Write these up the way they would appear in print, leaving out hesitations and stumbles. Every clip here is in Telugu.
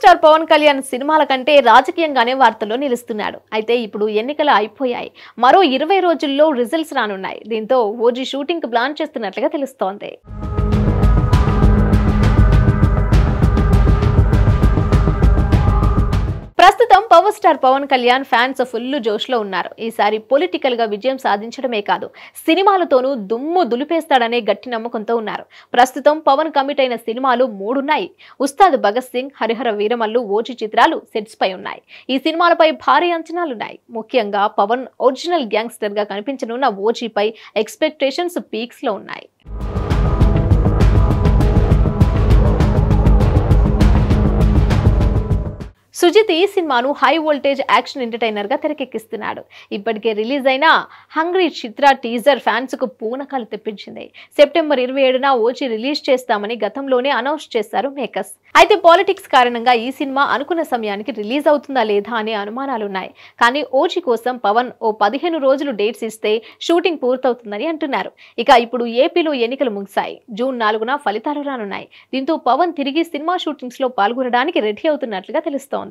స్టార్ పవన్ కళ్యాణ్ సినిమాల కంటే రాజకీయంగానే వార్తల్లో నిలుస్తున్నాడు. అయితే ఇప్పుడు ఎన్నికలు అయిపోయాయి. మరో 20 రోజుల్లో రిజల్ట్స్ రానున్నాయి. దీంతో ఓజీ షూటింగ్ కి ప్లాన్ చేస్తున్నట్లుగా తెలుస్తోంది. ప్రస్తుతం power star Pawan Kalyan fans full జోష్లో ఉన్నారు. ఈసారి పొలిటికల్ గా విజయం సాధించడమే కాదు, సినిమాలతోనూ దుమ్ము దులిపేస్తాడనే గట్టి నమ్మకంతో ఉన్నారు. ప్రస్తుతం పవన్ కమిట్ అయిన సినిమాలు 3 ఉన్నాయి. ఉస్తాద్ భగత్ సింగ్, హరిహర వీరమల్లు, ఓజీ చిత్రాలు సెట్స్ పై ఉన్నాయి. ఈ సినిమాలపై భారీ అంచనాలున్నాయి. ముఖ్యంగా పవన్ ఒరిజినల్ గ్యాంగ్స్టర్ గా కనిపించనున్న ఓజీపై ఎక్స్పెక్టేషన్స్ పీక్స్ లో ఉన్నాయి. సుజిత్ ఈ సినిమాను హై వోల్టేజ్ యాక్షన్ ఎంటర్టైనర్ గా తెరకెక్కిస్తున్నాడు. ఇప్పటికే రిలీజ్ అయిన హంగ్రీ చిత్ర టీజర్ ఫ్యాన్స్ కు పూనకాలు తెప్పించింది. సెప్టెంబర్ 27న ఓజీ రిలీజ్ చేస్తామని గతంలోనే అనౌన్స్ చేశారు మేకర్స్. అయితే పాలిటిక్స్ కారణంగా ఈ సినిమా అనుకున్న సమయానికి రిలీజ్ అవుతుందా లేదా అనే అనుమానాలున్నాయి. కానీ ఓజీ కోసం పవన్ ఓ 15 రోజులు డేట్స్ ఇస్తే షూటింగ్ పూర్తవుతుందని అంటున్నారు. ఇక ఇప్పుడు ఏపీలో ఎన్నికలు ముగిశాయి. జూన్ 4న ఫలితాలు రానున్నాయి. దీంతో పవన్ తిరిగి సినిమా షూటింగ్స్ లో పాల్గొనడానికి రెడీ అవుతున్నట్లుగా తెలుస్తోంది.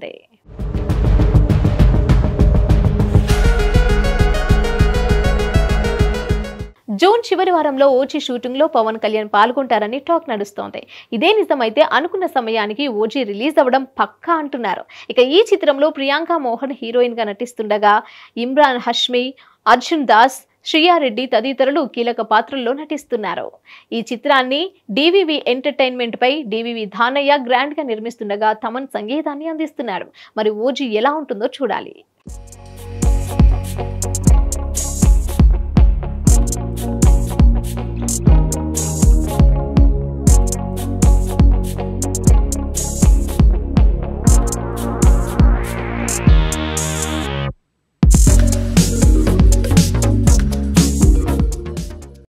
జూన్ చివరి వారంలో ఓజీ షూటింగ్ లో పవన్ కళ్యాణ్ పాల్గొంటారని టాక్ నడుస్తోంది. ఇదే నిజమైతే అనుకున్న సమయానికి ఓజీ రిలీజ్ అవ్వడం పక్కా అంటున్నారు. ఇక ఈ చిత్రంలో ప్రియాంక మోహన్ హీరోయిన్ గా నటిస్తుండగా ఇమ్రాన్ హష్మి, అర్జున్ దాస్, శ్రీయారెడ్డి తదితరులు కీలక పాత్రల్లో నటిస్తున్నారు. ఈ చిత్రాన్ని డివివి ఎంటర్టైన్మెంట్ పై డివివి ధానయ్య గ్రాండ్ గా నిర్మిస్తుండగా తమన్ సంగీతాన్ని అందిస్తున్నారు. మరి ఓజీ ఎలా ఉంటుందో చూడాలి.